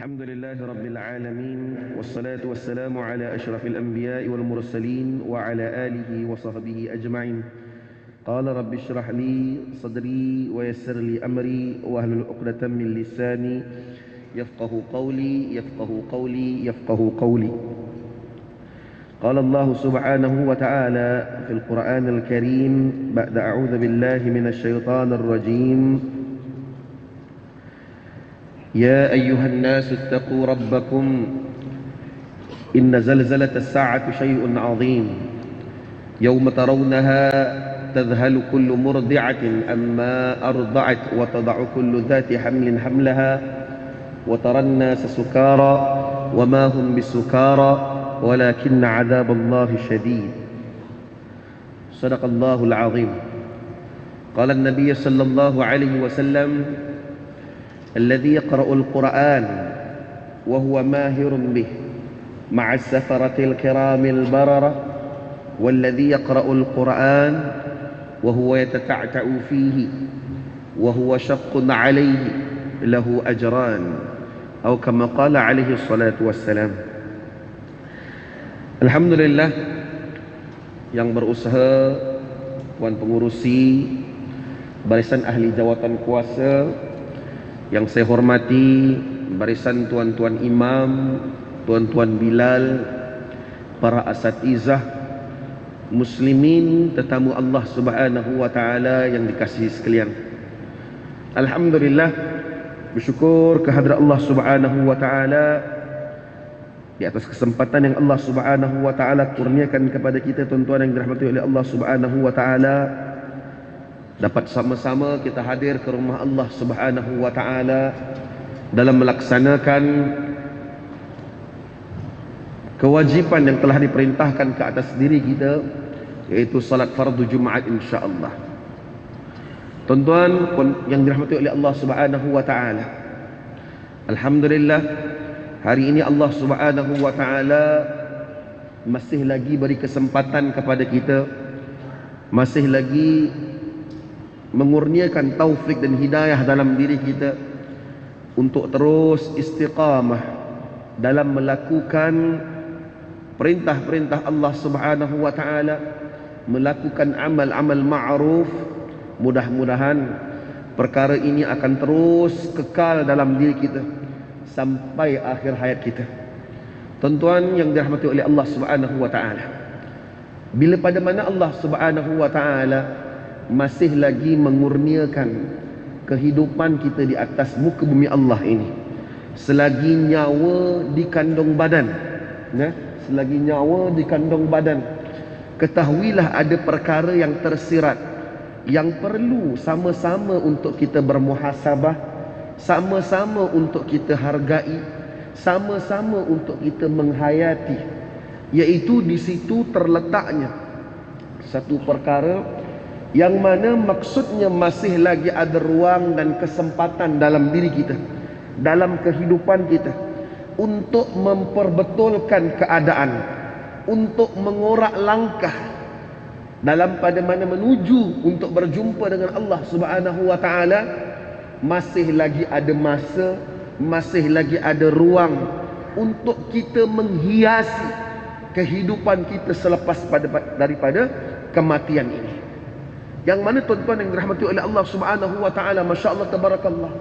الحمد لله رب العالمين والصلاة والسلام على أشرف الأنبياء والمرسلين وعلى آله وصحبه أجمعين. قال رب اشرح لي صدري ويسر لي أمري واحلل عقدة من لساني يفقه قولي. قال الله سبحانه وتعالى في القرآن الكريم بعد أعوذ بالله من الشيطان الرجيم: يا أيها الناس اتقوا ربكم إن زلزلة الساعة شيء عظيم يوم ترونها تذهل كل مرضعة أما أرضعت وتضع كل ذات حمل حملها وترى الناس سكارى وما هم بسكارى ولكن عذاب الله شديد. صدق الله العظيم. قال النبي صلى الله عليه وسلم: الذي يقرأ القرآن وهو ماهر به مع السفرة الكرام البررة والذي يقرأ القرآن وهو يتتعتع فيه وهو شق عليه له أجران أو كما قال عليه الصلاة والسلام. Alhamdulillah, yang berusaha, Tuan Pengurusi, barisan ahli jawatan kuasa yang saya hormati, barisan tuan-tuan imam, tuan-tuan bilal, para asatizah, muslimin, tetamu Allah Subhanahu wa taala yang dikasihi sekalian. Alhamdulillah, bersyukur kehadrat Allah Subhanahu wa taala di atas kesempatan yang Allah Subhanahu wa taala kurniakan kepada kita, tuan-tuan yang dirahmati oleh Allah Subhanahu wa taala, dapat sama-sama kita hadir ke rumah Allah Subhanahu wa taala dalam melaksanakan kewajipan yang telah diperintahkan ke atas diri kita, yaitu salat fardu Jumaat insya-Allah. Tuan-tuan yang dirahmati oleh Allah Subhanahu wa taala, alhamdulillah, hari ini Allah Subhanahu wa taala masih lagi beri kesempatan kepada kita, masih lagi mengurniakan taufik dan hidayah dalam diri kita untuk terus istiqamah dalam melakukan perintah-perintah Allah Subhanahu wa taala, melakukan amal-amal ma'ruf. Mudah-mudahan perkara ini akan terus kekal dalam diri kita sampai akhir hayat kita. Tuan-tuan yang dirahmati oleh Allah Subhanahu wa taala, bila pada mana Allah Subhanahu wa taala masih lagi mengurniakan kehidupan kita di atas muka bumi Allah ini, selagi nyawa di kandung badan, selagi nyawa di kandung badan, ketahuilah ada perkara yang tersirat yang perlu sama-sama untuk kita bermuhasabah, sama-sama untuk kita hargai, sama-sama untuk kita menghayati, iaitu di situ terletaknya satu perkara yang mana maksudnya masih lagi ada ruang dan kesempatan dalam diri kita, dalam kehidupan kita, untuk memperbetulkan keadaan, untuk mengorak langkah dalam pada mana menuju untuk berjumpa dengan Allah Subhanahu wa taala. Masih lagi ada masa, masih lagi ada ruang untuk kita menghiasi kehidupan kita selepas daripada kematian ini. Yang mana tuan-tuan yang dirahmati oleh Allah Subhanahu wa taala, masya-Allah tabarakallah,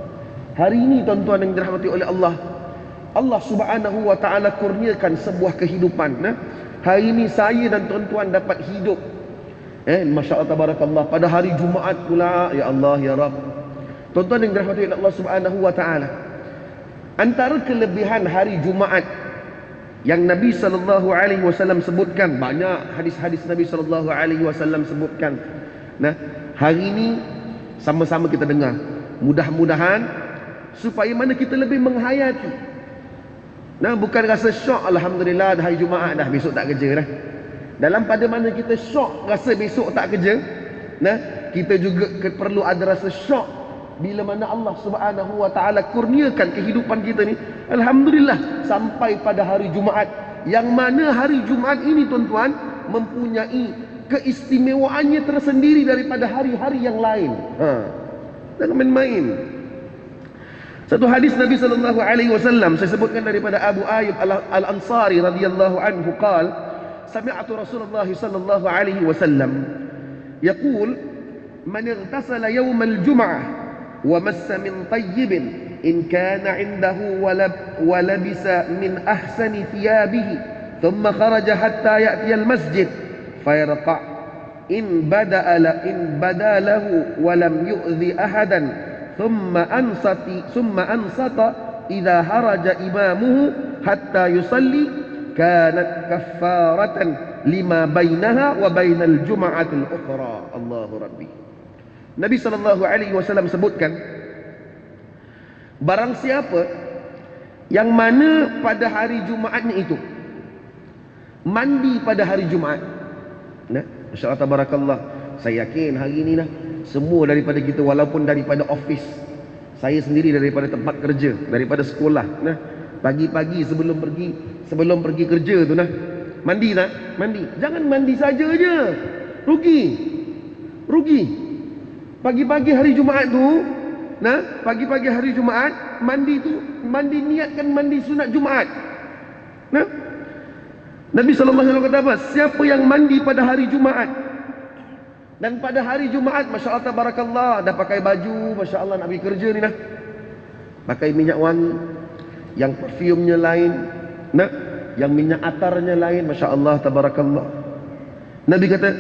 hari ini tuan-tuan yang dirahmati oleh Allah, Allah Subhanahu wa taala kurniakan sebuah kehidupan. Hari ini saya dan tuan-tuan dapat hidup, masya-Allah tabarakallah, pada hari Jumaat pula. Ya Allah, ya Rabb. Tuan-tuan yang dirahmati oleh Allah Subhanahu wa taala, antara kelebihan hari Jumaat yang Nabi sallallahu alaihi wasallam sebutkan, banyak hadis-hadis Nabi sallallahu alaihi wasallam sebutkan. Hari ini sama-sama kita dengar. Mudah-mudahan supaya mana kita lebih menghayati. Bukan rasa syok, alhamdulillah dah hari Jumaat dah, besok tak kerja dah. Dalam pada mana kita syok rasa besok tak kerja, kita juga perlu ada rasa syok bila mana Allah Subhanahu wa taala kurniakan kehidupan kita ni, alhamdulillah, sampai pada hari Jumaat, yang mana hari Jumaat ini tuan-tuan mempunyai keistimewaannya tersendiri daripada hari-hari yang lain. Jangan main-main. Satu hadis Nabi sallallahu alaihi wasallam saya sebutkan daripada Abu Ayyub Al-Ansari radhiyallahu anhu qala sami'tu Rasulullah sallallahu alaihi wasallam yaqul man ightasala yawm al-jum'ah wa massa min tayyibin in kana 'indahu wa labisa min ahsani thiyabihi thumma kharaja hatta ya'ti al-masjid fayarqa' in bada lahu wa lam yu'dhi ahadan ثم أنصت إذا هرج إمامه حتى يصلي كانت كفارة لما بينها وبين الجمعة الأخرى. الله ربي. Nabi SAW sebutkan, barang siapa yang mana pada hari Jumaatnya itu mandi pada hari Jumaat, nah, Masya Allah tabarakallah, saya yakin hari ini semua daripada kita, walaupun daripada office, saya sendiri daripada tempat kerja, daripada sekolah, pagi-pagi sebelum pergi kerja tu mandi mandi. Jangan mandi saja je, rugi. Pagi-pagi hari Jumaat tu, pagi-pagi hari Jumaat mandi niatkan mandi sunat Jumaat. Nabi SAW kata apa? Siapa yang mandi pada hari Jumaat, dan pada hari Jumaat, Masya Allah tabarakallah, dah pakai baju, Masya Allah nak pergi kerja ni pakai minyak wangi, yang parfumnya lain, yang minyak atarnya lain, Masya Allah tabarakallah. Nabi kata,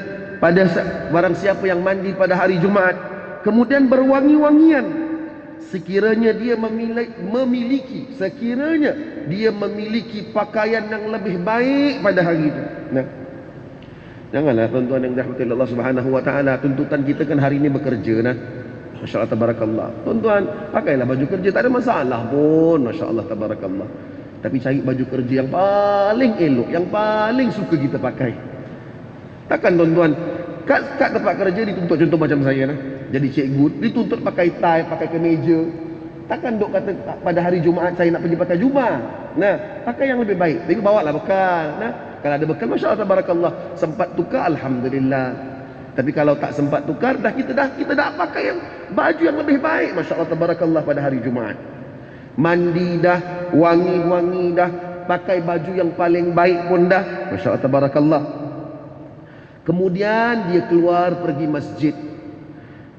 barang siapa yang mandi pada hari Jumaat kemudian berwangi-wangian, sekiranya dia memiliki pakaian yang lebih baik pada hari itu. Janganlah tuan-tuan yang dirahmati Allah Subhanahu wa taala, tuntutan kita kan hari ini bekerja Masya Allah tabarakallah. Tuan-tuan, pakailah baju kerja, tak ada masalah pun, Masya Allah tabarakallah. Tapi cari baju kerja yang paling elok, yang paling suka kita pakai. Takkan tuan-tuan kat tempat kerja dituntut, contoh macam saya jadi cikgu, dituntut pakai tie, pakai kemeja. Takkan dok kata pada hari Jumaat saya nak pergi pakai jubah. Pakai yang lebih baik. Tapi bawalah bekal. Kalau ada bekal, Masya Allah tabarakallah, sempat tukar, alhamdulillah. Tapi kalau tak sempat tukar, kita dah pakai yang baju yang lebih baik, Masya Allah tabarakallah, pada hari Jumaat. Mandi dah, wangi-wangi dah, pakai baju yang paling baik pun dah, Masya Allah tabarakallah. Kemudian dia keluar pergi masjid.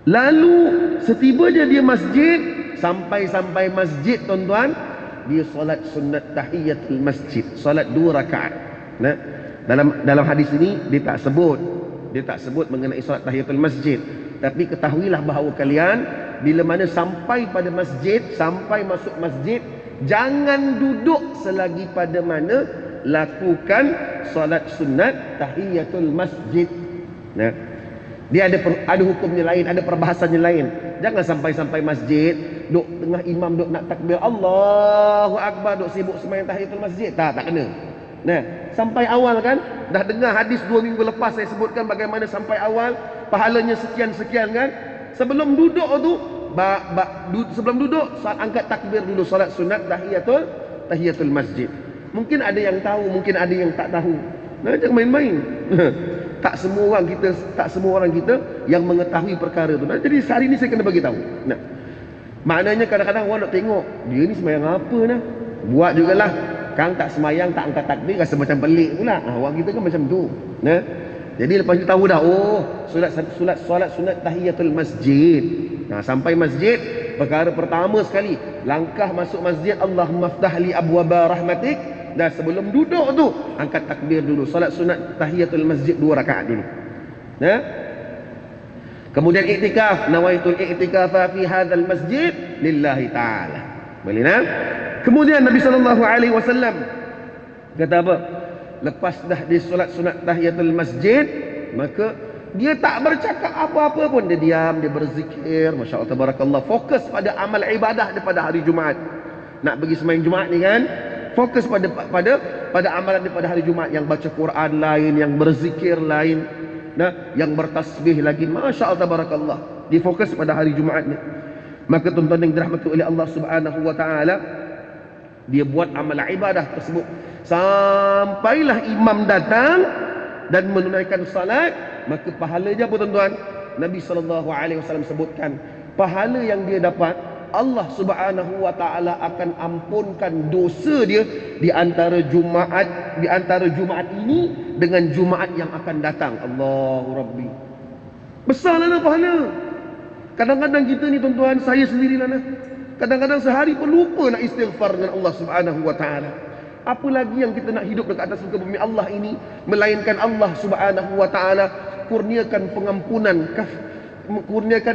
Lalu setibanya dia masjid, sampai masjid tuan-tuan, dia solat sunat tahiyatul masjid, solat 2 rakaat. Dalam hadis ini dia tak sebut mengenai solat tahiyatul masjid, tapi ketahuilah bahawa kalian bila mana sampai pada masjid, sampai masuk masjid, jangan duduk selagi pada mana lakukan solat sunat tahiyatul masjid. Dia ada hukumnya lain, ada perbahasannya lain. Jangan sampai masjid, duk tengah imam duk nak takbir Allahu Akbar, duk sibuk sembahyang tahiyatul masjid. Tak kena. Sampai awal kan, dah dengar hadis 2 minggu lepas saya sebutkan bagaimana sampai awal pahalanya sekian-sekian kan. Sebelum duduk tu, sebelum duduk angkat takbir dulu, solat sunat tahiyatul masjid. Mungkin ada yang tahu, mungkin ada yang tak tahu. Jangan main-main. Tak semua orang kita yang mengetahui perkara tu. Jadi hari ni saya kena bagi tahu. Maknanya kadang-kadang orang nak tengok dia ni sembahyang apa buat jugalah. Kang tak semayang, tak angkat takbir, rasa macam pelik pula. Orang kita kan macam tu. Jadi lepas itu tahu dah, solat sunat tahiyatul masjid. Sampai masjid, perkara pertama sekali, langkah masuk masjid, Allahumma ftah li abwaba rahmatik. Dan sebelum duduk tu, angkat takbir dulu, solat sunat tahiyatul masjid 2 rakaat dulu. Kemudian iktikaf, nawaitul iktikafa fi hadzal masjid lillahi taala. Boleh Kemudian Nabi SAW kata apa? Lepas dah dia solat sunat tahiyatul masjid, maka dia tak bercakap apa-apa pun. Dia diam, dia berzikir, Masya Allah tabarakallah, fokus pada amal ibadah daripada hari Jumaat. Nak pergi sembahyang Jumaat ni kan, fokus pada amalan daripada hari Jumaat, yang baca Quran lain, yang berzikir lain, yang bertasbih lagi, Masya Allah tabarakallah. Dia fokus pada hari Jumaat ni. Maka tuan-tuan yang dirahmati oleh Allah Subhanahu wa taala, dia buat amal ibadah tersebut sampailah imam datang dan menunaikan salat. Maka pahalanya apa tuan-tuan? Nabi SAW sebutkan, pahala yang dia dapat Allah Subhanahu wa taala akan ampunkan dosa dia di antara Jumaat ini dengan Jumaat yang akan datang. Allahu Rabbi. Besarlah pahala. Kadang-kadang kita ni tuan-tuan, saya sendirilah kadang-kadang sehari pun lupa nak istighfar dengan Allah Subhanahu wa taala. Apa lagi yang kita nak hidup dekat atas muka bumi Allah ini, melainkan Allah Subhanahu wa taala kurniakan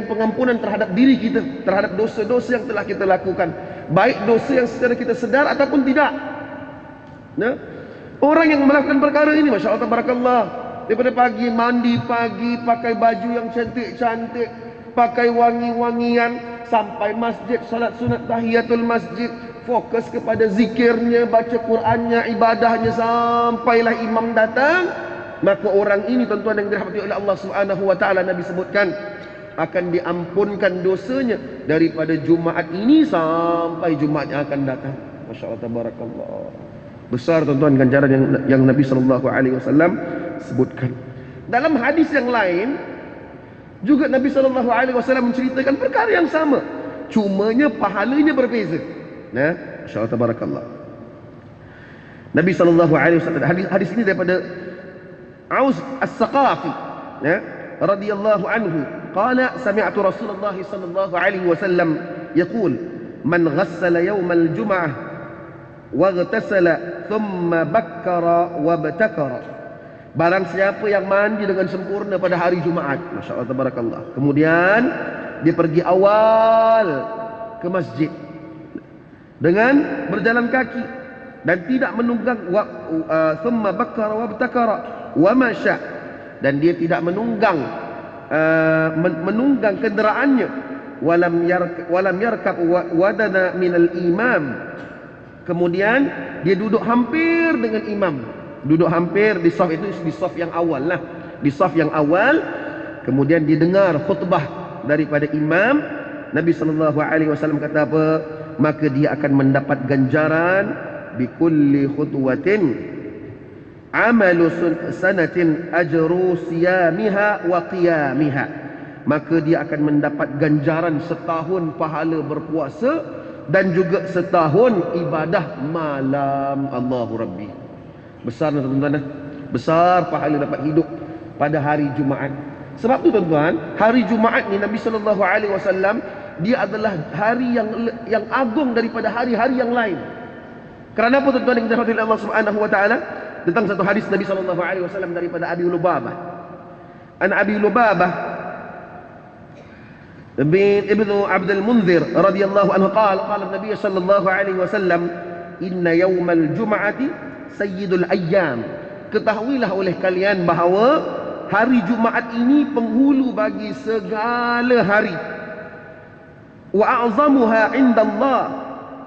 pengampunan terhadap diri kita, terhadap dosa-dosa yang telah kita lakukan, baik dosa yang secara kita sedar ataupun tidak. Orang yang melakukan perkara ini, Masya Allah Tabarakallah, daripada pagi mandi pagi, pakai baju yang cantik-cantik, pakai wangi-wangian, sampai masjid salat sunat tahiyatul masjid, fokus kepada zikirnya, baca Qurannya, ibadahnya, sampailah imam datang, maka orang ini tuan-tuan yang dirahmati oleh Allah Subhanahu wa taala, Nabi sebutkan akan diampunkan dosanya daripada Jumaat ini sampai Jumaat yang akan datang. Masya-Allah tabarakallah. Besar tuan-tuan ganjaran yang Nabi sallallahu alaihi wasallam sebutkan. Dalam hadis yang lain juga Nabi sallallahu alaihi wasallam menceritakan perkara yang sama, cumanya pahalanya berbeza. Masya-Allah tabarakallah. Nabi sallallahu alaihi wasallam, hadis ini daripada Aus As-Saqafi radhiyallahu anhu, qala sami'tu Rasulullah sallallahu alaihi wasallam yaqul man ghassala yawm al-jum'ah wa ightasala thumma bakkara wa batakara, barang siapa yang mandi dengan sempurna pada hari Jumaat, masya-Allah tabarakallah, kemudian dia pergi awal ke masjid dengan berjalan kaki dan tidak menunggang, thumma bakkara wa batakara wa masya, dan dia tidak menunggang kenderaannya, walam yarkab wadana minal imam, kemudian dia duduk hampir dengan imam, duduk hampir di saf, itu di saf yang awal lah, di saf yang awal, kemudian dia dengar khutbah daripada imam. Nabi sallallahu alaihi wasallam kata apa? Maka dia akan mendapat ganjaran bikulli khutwatin amalu sanatin ajru siyamiha wa qiyamiha, maka dia akan mendapat ganjaran setahun pahala berpuasa dan juga setahun ibadah malam. Allahu Rabbi. Besar tuan-tuan, besar pahala dapat hidup pada hari Jumaat. Sebab tu tuan-tuan, hari Jumaat ni Nabi sallallahu alaihi wasallam, dia adalah hari yang agung daripada hari-hari yang lain. Kerana apa tuan-tuan yang dirahmati Allah Subhanahu wa taala? Tentang satu hadis Nabi sallallahu alaihi wasallam daripada Abi Lubabah. An Abi Lubabah bin Ibnu Abdul Munzir radhiyallahu anhu qala Nabi sallallahu alaihi wasallam, inna yaumal jum'ati sayyidul ayyam. Ketahuilah oleh kalian bahawa hari Jumaat ini penghulu bagi segala hari. Wa a'zamuha indallah.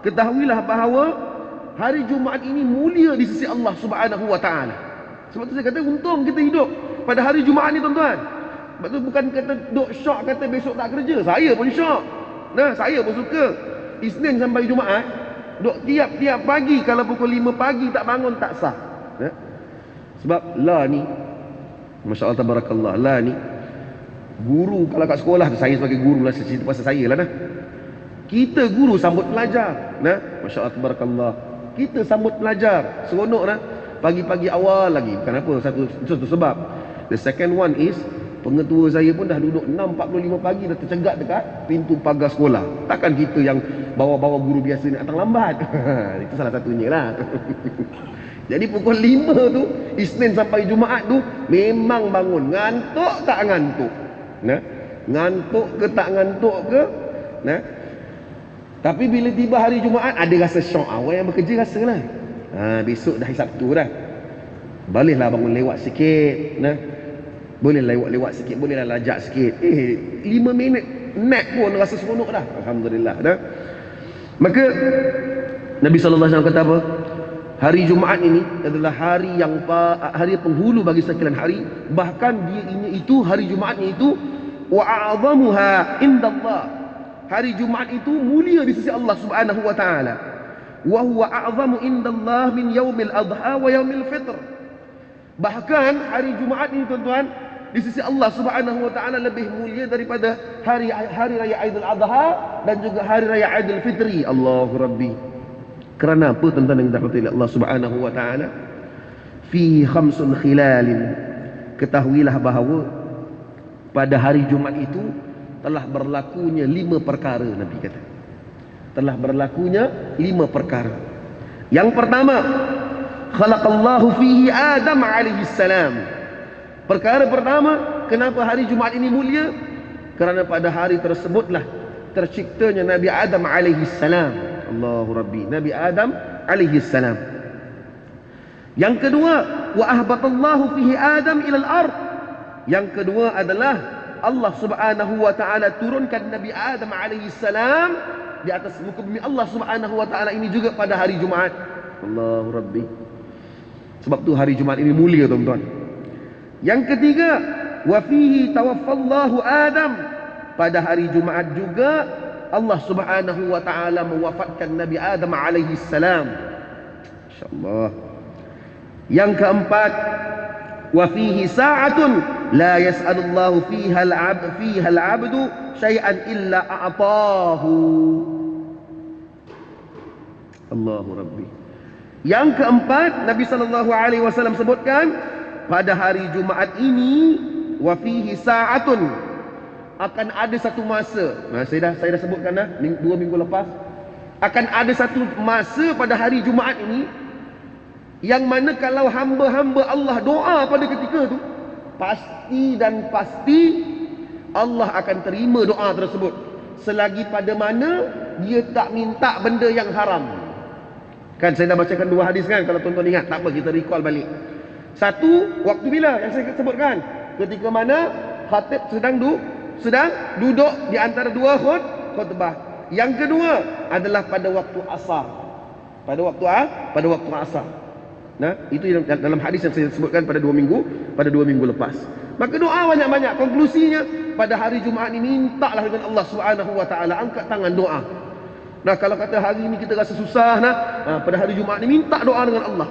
Ketahuilah bahawa hari Jumaat ini mulia di sisi Allah Subhanahu wa taala. Sebab tu saya kata untung kita hidup pada hari Jumaat ni tuan-tuan. Sebab tu bukan kata duk syok kata besok tak kerja. Saya pun syok. Saya pun suka Isnin sampai Jumaat duk tiap-tiap pagi, kalau pukul 5 pagi tak bangun tak sah. Sebab lah ni, masya-Allah tabarakallah, lah ni guru kalau kat sekolah, saya sebagai guru lah, cerita pasal saya lah kita guru sambut pelajar, masya-Allah tabarakallah, kita sambut pelajar seronok pagi-pagi awal lagi. Kenapa? Satu sebab. The second one is, pengetua saya pun dah duduk 6.45 pagi dah tercegat dekat pintu pagar sekolah. Takkan kita yang bawa-bawa guru biasa ni datang lambat. Itu salah satunya lah. Jadi pukul 5 tu, Isnin sampai Jumaat tu memang bangun. Ngantuk tak ngantuk? Ngantuk ke tak ngantuk ke? Tapi bila tiba hari Jumaat, ada rasa syok. Awak yang bekerja rasalah, besok dah hari Sabtu dah, bolehlah bangun lewat sikit, bolehlah lewat sikit, bolehlah lajak sikit. 5 minit nap pun rasa seronok dah. Alhamdulillah. Maka Nabi sallallahu alaihi wasallam kata apa? Hari Jumaat ini adalah hari penghulu bagi sekian hari. Bahkan hari Jumaat itu wa a'zamuha indallah. Hari Jumaat itu mulia di sisi Allah Subhanahu wa taala. Wa huwa a'zamu indallah min yaumil adha wa yaumil fitr. Bahkan hari Jumaat ini tuan-tuan, di sisi Allah Subhanahu wa taala lebih mulia daripada hari raya Aidil Adha dan juga hari raya Aidil Fitri. Allahu Rabbi. Kerana apa tuan-tuan yang dirahmati oleh Allah Subhanahu wa taala? Fihi khamsun khilalin. Ketahuilah bahawa pada hari Jumaat itu telah berlakunya 5 perkara. Nabi kata telah berlakunya 5 perkara. Yang pertama, khalaqallahu fihi Adam alaihi salam. Perkara pertama, kenapa hari Jumaat ini mulia? Kerana pada hari tersebutlah terciptanya Nabi Adam alaihi salam. Allahu Rabbi, Nabi Adam alaihi salam. Yang kedua, wa ahbatallahu fihi Adam ilal ard. Yang kedua adalah Allah Subhanahu wa taala turunkan Nabi Adam alaihi salam di atas muka bumi Allah Subhanahu wa taala ini juga pada hari Jumaat. Allahu Rabbi. Sebab tu hari Jumaat ini mulia tuan-tuan. Yang ketiga, wa fihi tawaffallahu Adam. Pada hari Jumaat juga Allah Subhanahu wa taala mewafatkan Nabi Adam alaihi salam. Insyaallah. Yang keempat, wa fihi sa'atun la yas'alullahu fiha al-'abdu syai'an illa a'tahu. Allahu Rabbi. Yang keempat, Nabi sallallahu alaihi wasallam sebutkan pada hari Jumaat ini, wa fihi sa'atun, akan ada satu masa. Saya dah sebutkan dah 2 minggu lepas. Akan ada satu masa pada hari Jumaat ini yang mana kalau hamba-hamba Allah doa pada ketika itu, pasti dan pasti Allah akan terima doa tersebut, selagi pada mana dia tak minta benda yang haram. Kan saya dah bacakan 2 hadis kan, kalau tuan-tuan ingat, tak apa, kita recall balik. Satu, waktu bila yang saya sebutkan, ketika mana khatib sedang duduk di antara 2 khutbah. Yang kedua adalah pada waktu asar. Pada waktu asar. Nah, itu yang dalam hadis yang saya sebutkan pada 2 minggu lepas. Maka doa banyak-banyak. Konklusinya, pada hari Jumaat ini mintalah dengan Allah Subhanahu wa taala, angkat tangan doa. Nah, kalau kata hari ini kita rasa susah pada hari Jumaat ini minta doa dengan Allah.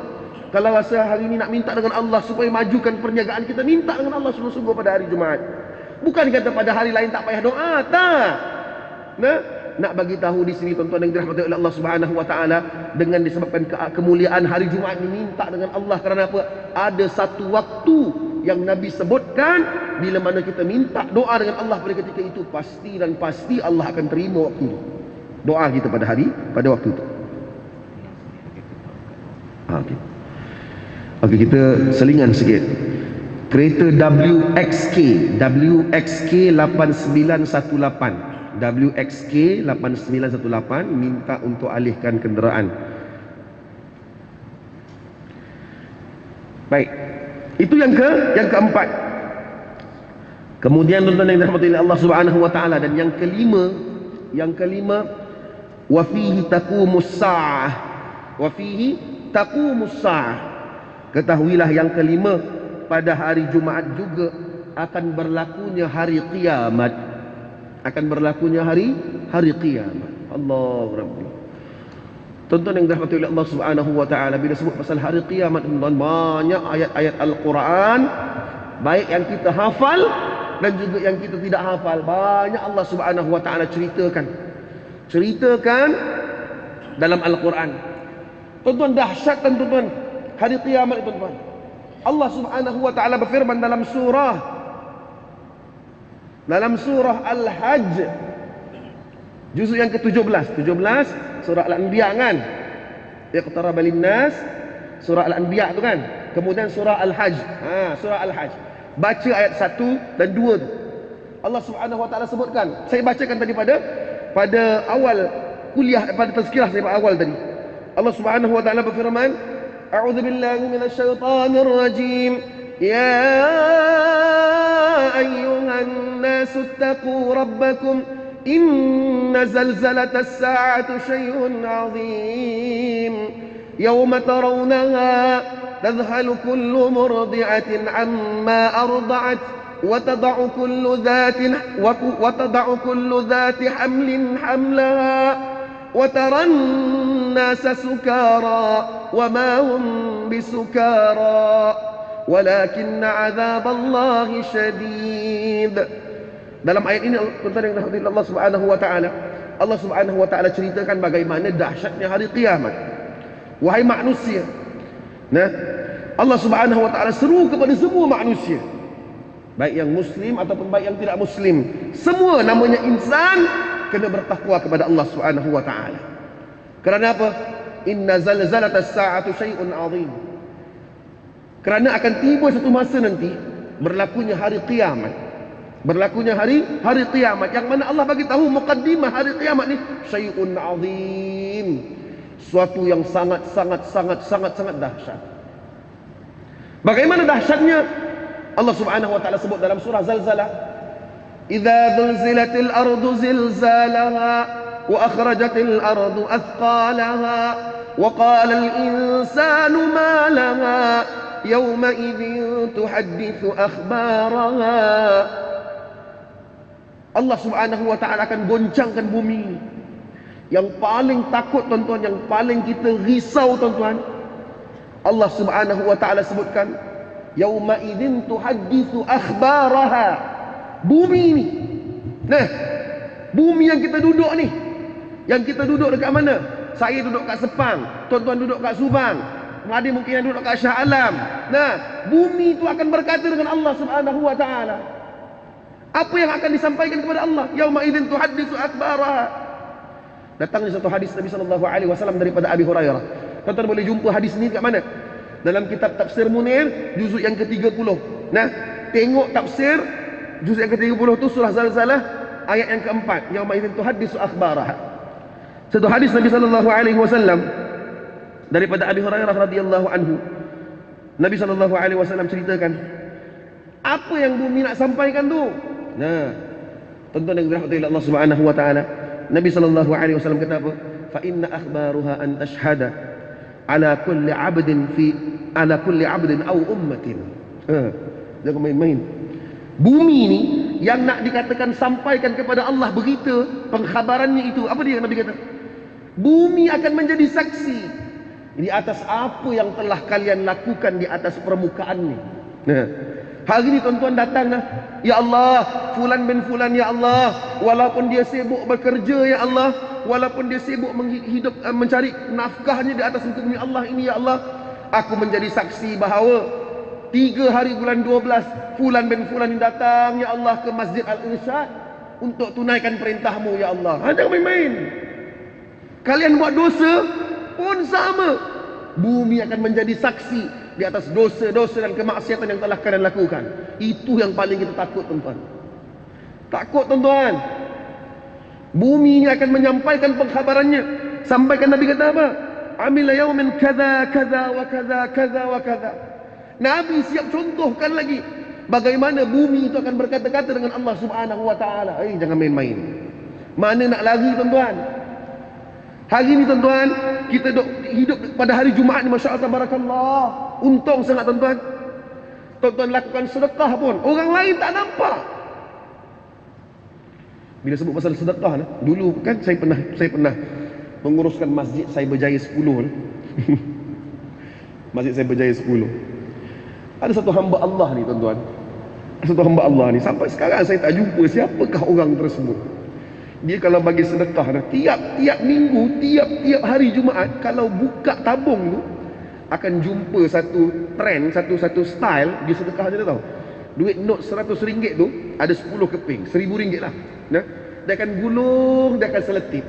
Kalau rasa hari ini nak minta dengan Allah supaya majukan perniagaan kita, minta dengan Allah sungguh-sungguh pada hari Jumaat. Bukan kata pada hari lain tak payah doa, tak. Nah, nak bagi tahu di sini tuan-tuan yang dirahmati oleh Allah Subhanahu wa taala, dengan disebabkan kemuliaan hari Jumaat ini, minta dengan Allah. Kerana apa? Ada satu waktu yang Nabi sebutkan, bila mana kita minta doa dengan Allah pada ketika itu, pasti dan pasti Allah akan terima waktu itu, doa kita pada waktu itu. Okey, kita selingan sikit. Kereta WXK 8918 WXK 8918 minta untuk alihkan kenderaan. Baik, itu yang keempat. Kemudian tuan-tuan yang dirahmati oleh Allah Subhanahu wa taala, dan yang kelima, wa fihi taqumus saah. Wa fihi taqumus saah. Ketahuilah yang kelima, pada hari Jumaat juga akan berlakunya hari kiamat. Akan berlakunya hari kiamat. Allah Rabbi. Tuan-tuan yang dirahmati oleh Allah Subhanahu wa taala, bila sebut pasal hari kiamat, tuan-tuan, banyak ayat-ayat Al-Quran, baik yang kita hafal dan juga yang kita tidak hafal, banyak Allah Subhanahu wa taala ceritakan dalam Al-Quran. Tuan-tuan, dahsyat kan tuan-tuan hari kiamat itu, tuan-tuan. Allah Subhanahu wa taala berfirman dalam surah Al-Hajj, juzuk yang ke-17, surah Al-Anbiya kan. Iqtaraba lin-nas, surah Al-Anbiya tu kan. Kemudian surah Al-Hajj. Surah Al-Hajj. Baca ayat 1 dan 2 tu. Allah Subhanahu wa taala sebutkan. Saya bacakan tadi pada awal kuliah, pada tazkirah saya pada awal tadi. Allah Subhanahu wa taala berfirman, A'udzu billahi minasyaitonir rajim. Ya ayyuhan nasu taqu rabbakum inna zalzalatas sa'ati syai'un 'azim. Yawma tarawnaha tadhhalu kullu murdi'atin 'amma arda'at wa tad'u kullu dhati hamlin hamlaha وترى الناس سكارى وما هم بسكارى ولكن عذاب الله شديد. Dalam ayat ini tuan-tuan yang dirahmati Allah Subhanahu wa taala, Allah Subhanahu wa taala ceritakan bagaimana dahsyatnya hari kiamat. Wahai manusia, nah, Allah Subhanahu wa taala seru kepada semua manusia, baik yang muslim ataupun baik yang tidak muslim, semua namanya insan kena bertakwa kepada Allah Subhanahu wa taala. Kerana apa? Inna zalzalatas sa'ati syai'un 'azim. Kerana akan tiba satu masa nanti berlakunya hari kiamat. Berlakunya hari kiamat yang mana Allah bagi tahu mukaddimah hari kiamat ni syai'un 'azim. Suatu yang sangat dahsyat. Bagaimana dahsyatnya? Allah Subhanahu wa taala sebut dalam surah Zalzalah, "Idza zulzilatil ardu zilzalaha wa akhrajatil ardu athqalaha wa qala al insanu ma laha yawma idzin tuhadditsu akhbaraha." Allah Subhanahu wa taala akan goncangkan bumi. Yang paling takut tuan-tuan, yang paling kita risau tuan-tuan, Allah Subhanahu wa taala sebutkan, yauma idzin tuhadditsu akhbaraha. Bumi ni. Nah, bumi yang kita duduk ni. Yang kita duduk dekat mana? Saya duduk kat Sepang, tuan-tuan duduk kat Subang, Madi mungkin yang duduk kat Shah Alam. Nah, bumi itu akan berkata dengan Allah Subhanahu wa taala. Apa yang akan disampaikan kepada Allah? Yauma idzin tuhadditsu akhbaraha. Datangnya satu hadis Nabi SAW daripada Abi Hurairah. Tuan-tuan boleh jumpa hadis ni kat mana? Dalam kitab Tafsir Munir juzuk yang ke-30. Nah, tengok tafsir juzuk yang ke-30 tu surah Zalzalah ayat yang ke-4. Yauma idzin tuhadditsu akhbaraha. Satu hadis Nabi SAW daripada Abi Hurairah radhiyallahu anhu. Nabi SAW ceritakan apa yang bumi nak sampaikan tu. Nah, tuan-tuan yang dirahmati oleh Allah Subhanahu wa taala, Nabi SAW kata apa? Fa inna akhbaruha an tashhada ala kulli 'abdin aw ummatin. Jangan main-main. Bumi ni yang nak dikatakan sampaikan kepada Allah berita pengkhabarannya itu, apa dia Nabi kata? Bumi akan menjadi saksi di atas apa yang telah kalian lakukan di atas permukaan ni. Nah, hari ni tuan-tuan datanglah, ya Allah, fulan bin fulan ya Allah, walaupun dia sibuk bekerja ya Allah, walaupun dia sibuk mencari nafkahnya di atas muka bumi Allah ini ya Allah, aku menjadi saksi bahawa 3 hari bulan 12 fulan bin fulan ini datang ya Allah ke Masjid Al-Irsyad untuk tunaikan perintahmu ya Allah. Jangan main-main. Kalian buat dosa pun sama, bumi akan menjadi saksi di atas dosa-dosa dan kemaksiatan yang telah kalian lakukan. Itu yang paling kita takut tuan-tuan. Takut tuan-tuan. Bumi ini akan menyampaikan pengkhabarannya. Sampaikan Nabi kata apa? Amila yaumin kadza kadza wa kadza kadza wa kadza. Nabi siap contohkan lagi bagaimana bumi itu akan berkata-kata dengan Allah Subhanahu wa taala. Jangan main-main. Mana nak lari tuan-tuan? Hari ni tuan-tuan, kita hidup pada hari Jumaat ni, Masya Allah, Barakallah. Untung sangat tuan-tuan. Tuan-tuan lakukan sedekah pun orang lain tak nampak. Bila sebut pasal sedekah ni, dulu kan saya pernah menguruskan Masjid Cyberjaya 10 ni. Masjid Cyberjaya 10. Ada satu hamba Allah ni tuan-tuan. Satu hamba Allah ni, sampai sekarang saya tak jumpa siapakah orang tersebut. Dia kalau bagi sedekah dah, tiap minggu, tiap hari Jumaat, kalau buka tabung tu akan jumpa satu trend, satu style dia sedekah dia tahu. Duit note RM100 tu ada 10 keping, RM1000 lah. Nah, dia akan gulung, dia akan seletip.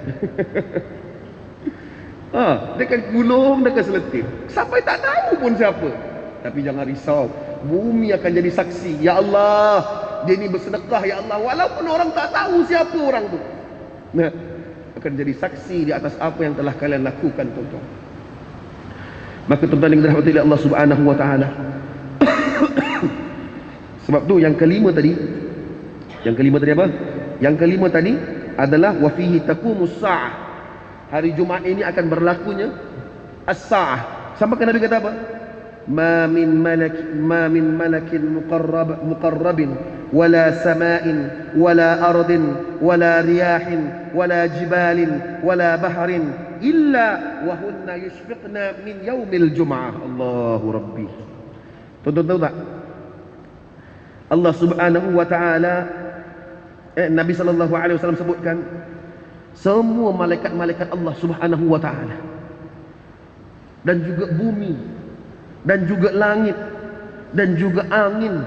Dia akan gulung, dia akan seletip. Sampai tak tahu pun siapa. Tapi jangan risau, bumi akan jadi saksi. Ya Allah, dia ni bersedekah ya Allah, walaupun orang tak tahu siapa orang tu. Nah, akan jadi saksi di atas apa yang telah kalian lakukan tuan-tuan. Maka tuan-tuan yang dirahmati oleh Allah Subhanahu wa taala. Sebab tu yang kelima tadi apa? Yang kelima tadi adalah wa fihi taqumus saah. Hari Jumaat ini akan berlakunya as-saah. Sampai kan Nabi kata apa? Ma min malakin muqarrabin wala sama'in wala ardin wala riyahin wala jibalin wala bahrin illa wa hunna yushfiqna min yaumil jum'ah. Allahu Rabbi. Tuan-tuan tahu tak? Allah Subhanahu wa taala, Nabi sallallahu alaihi wasallam sebutkan, semua malaikat-malaikat Allah Subhanahu wa taala, dan juga bumi, dan juga langit, dan juga angin,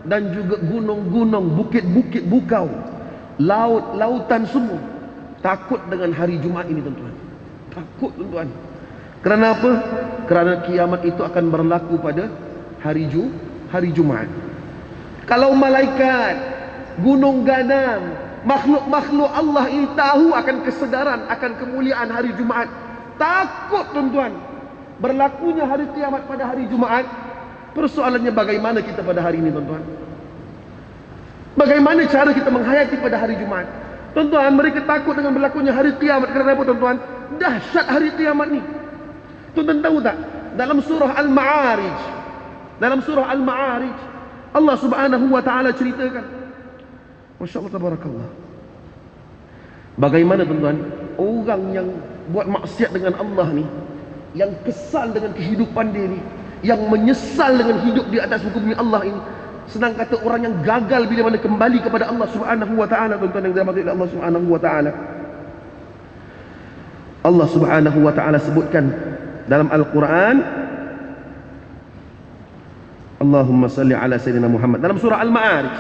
dan juga gunung-gunung, bukit-bukit, bukau, laut-lautan semua takut dengan hari Jumaat ini, tuan-tuan. Takut, tuan-tuan. Kerana apa? Kerana kiamat itu akan berlaku pada hari Jumaat. Kalau malaikat, gunung ganam, makhluk-makhluk Allah ini tahu akan kesedaran, akan kemuliaan hari Jumaat, takut, tuan-tuan, berlakunya hari kiamat pada hari Jumaat. Persoalannya bagaimana kita pada hari ini, tuan-tuan? Bagaimana cara kita menghayati pada hari Jumaat? Tuan-tuan, mereka takut dengan berlakunya hari kiamat. Kerana apa, tuan-tuan? Dahsyat hari kiamat ni. Tuan-tuan tahu tak? Dalam surah Al-Ma'arij, Allah Subhanahu wa taala ceritakan, Masya Allah, tabarakallah, bagaimana, tuan-tuan, orang yang buat maksiat dengan Allah ni, yang kesal dengan kehidupan dia ni, yang menyesal dengan hidup di atas muka bumi Allah ini, senang kata orang yang gagal bila mana kembali kepada Allah Subhanahu wa taala, tuan-tuan yang dirahmati oleh Allah Subhanahu wa taala. Allah Subhanahu wa taala sebutkan dalam Al-Quran, Allahumma salli ala Sayyidina Muhammad, dalam surah Al-Ma'arij,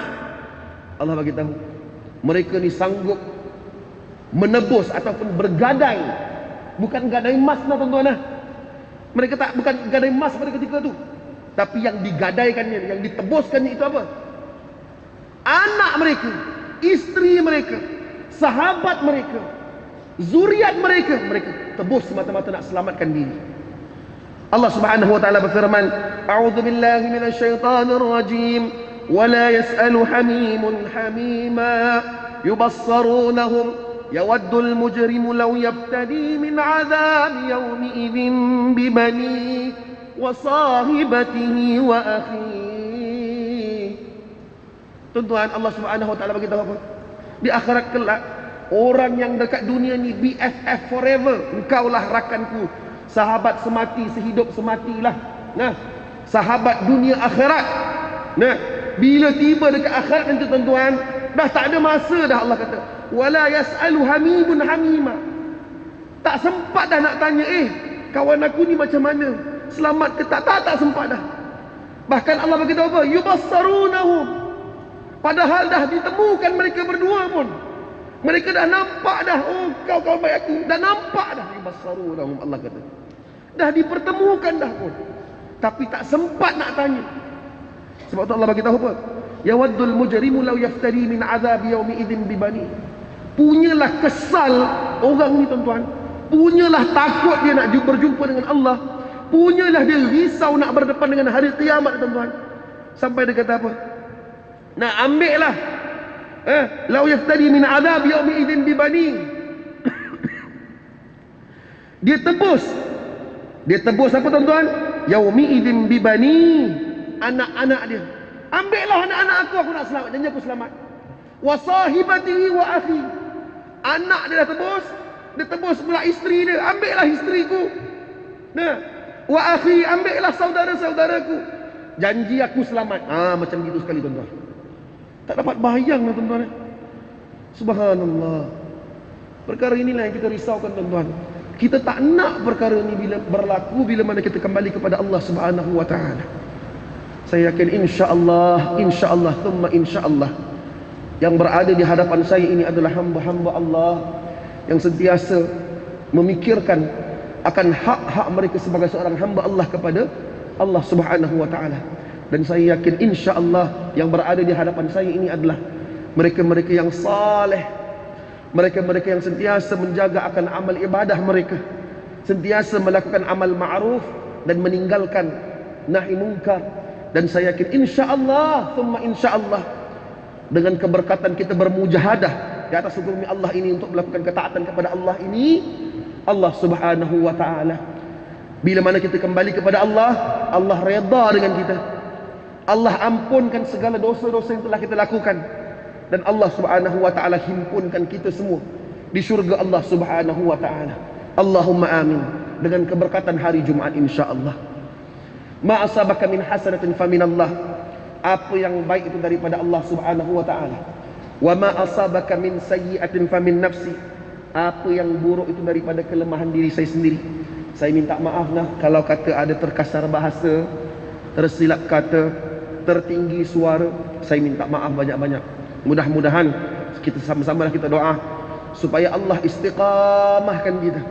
Allah bagi tahu mereka ni sanggup menebus ataupun bergadai, bukan gadai emas, tuan-tuan. Mereka bukan gadai emas pada ketika itu, tapi yang digadaikannya, yang ditebuskannya itu apa? Anak mereka, isteri mereka, sahabat mereka, zuriat mereka, mereka tebus semata-mata nak selamatkan diri. Allah Subhanahu wa taala berfirman, A'udzu billahi minasy syaithanir rajim, wa la yas'alu hamimun hamima yubassarunahum yawaddul mujrimu law yaftadi min 'adzabi yawmi idzin bibani wa sahibatihi wa akhi. Tuan-tuan, Allah Subhanahu wa taala bagi tahu apa? Di akhirat kelak, orang yang dekat dunia ni BFF forever, engkaulah rakanku, sahabat semati, sehidup sematilah. Nah, sahabat dunia akhirat. Nah, bila tiba dekat akhirat nanti, tuan-tuan, dah tak ada masa dah. Allah kata, wala yas'alu hamimun hamima. Tak sempat dah nak tanya, kawan aku ni macam mana, selamat ke tak? Tak sempat dah. Bahkan Allah bagi tahu apa? Yubassarunahum. Padahal dah ditemukan mereka berdua pun. Mereka dah nampak dah, oh kau kawan baik aku, dah nampak dah. Yubassarunahum, Allah kata, dah dipertemukan dah pun, tapi tak sempat nak tanya. Sebab tu Allah bagi tahu apa? Yawaddul mujrimu law yaftari min azab yaumi idzin bibani. Punyalah kesal orang ni, tuan-tuan. Punyalah takut dia nak berjumpa dengan Allah. Punyalah dia risau nak berdepan dengan hari kiamat, tuan-tuan. Sampai dia kata apa? Nak ambil lah, law yaftari min azab yaumi idzin bibani. Dia tebus apa, tuan-tuan? Yaumi idzin bibani, anak-anak dia. Ambillah anak-anak aku nak selamat, janji aku selamat. Wa sahibatihi wa akhi. Anak dia dah tebus, dia tebus pula isteri dia. Ambillah isteriku. Nah, wa akhi, ambillah saudara-saudaraku, janji aku selamat. Macam gitu sekali, tuan-tuan. Tak dapat bayang, tuan-tuan. Subhanallah. Perkara inilah yang kita risaukan, tuan-tuan. Kita tak nak perkara ini bila berlaku, bila mana kita kembali kepada Allah Subhanahu wa taala. Saya yakin insya-Allah thumma insya-Allah, yang berada di hadapan saya ini adalah hamba-hamba Allah yang sentiasa memikirkan akan hak-hak mereka sebagai seorang hamba Allah kepada Allah Subhanahu wa taala. Dan saya yakin insya-Allah yang berada di hadapan saya ini adalah mereka-mereka yang saleh, mereka-mereka yang sentiasa menjaga akan amal ibadah mereka, sentiasa melakukan amal ma'ruf dan meninggalkan nahi mungkar. Dan saya yakin insya-Allah thumma insya-Allah, dengan keberkatan kita bermujahadah di atas hukum Allah ini untuk melakukan ketaatan kepada Allah ini, Allah Subhanahu wa taala, bila mana kita kembali kepada Allah, Allah redha dengan kita. Allah ampunkan segala dosa-dosa yang telah kita lakukan, dan Allah Subhanahu wa taala himpunkan kita semua di syurga Allah Subhanahu wa taala. Allahumma amin. Dengan keberkatan hari Jumaat insya-Allah. Ma asabaka min hasanatin faminallah. Apa yang baik itu daripada Allah Subhanahu wa taala. Wa ma asabaka min sayyi'atin famin nafsi. apa yang buruk itu daripada kelemahan diri saya sendiri. Saya minta maaf lah kalau kata ada terkasar bahasa, tersilap kata, tertinggi suara. Saya minta maaf banyak-banyak. Mudah-mudahan kita sama-sama kita doa supaya Allah istiqamahkan kita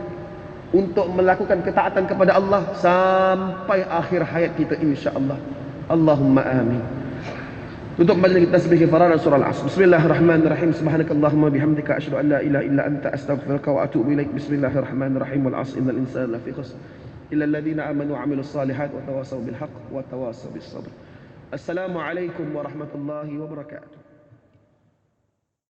untuk melakukan ketaatan kepada Allah sampai akhir hayat kita, insya-Allah. Allahumma amin. Tutup majlis kita sebagai fararan surah Al-Asr. Bismillahirrahmanirrahim. Subhanakallahumma bihamdika asyhadu an la ilaha illa anta astaghfiruka wa atubu ilaik. Bismillahirrahmanirrahim. Wal 'asr innal insana lafi khusr illa alladhina amanu wa 'amilus salihat wa tawassaw bil haqq wa tawassaw bis sabr. Assalamualaikum warahmatullahi wabarakatuh.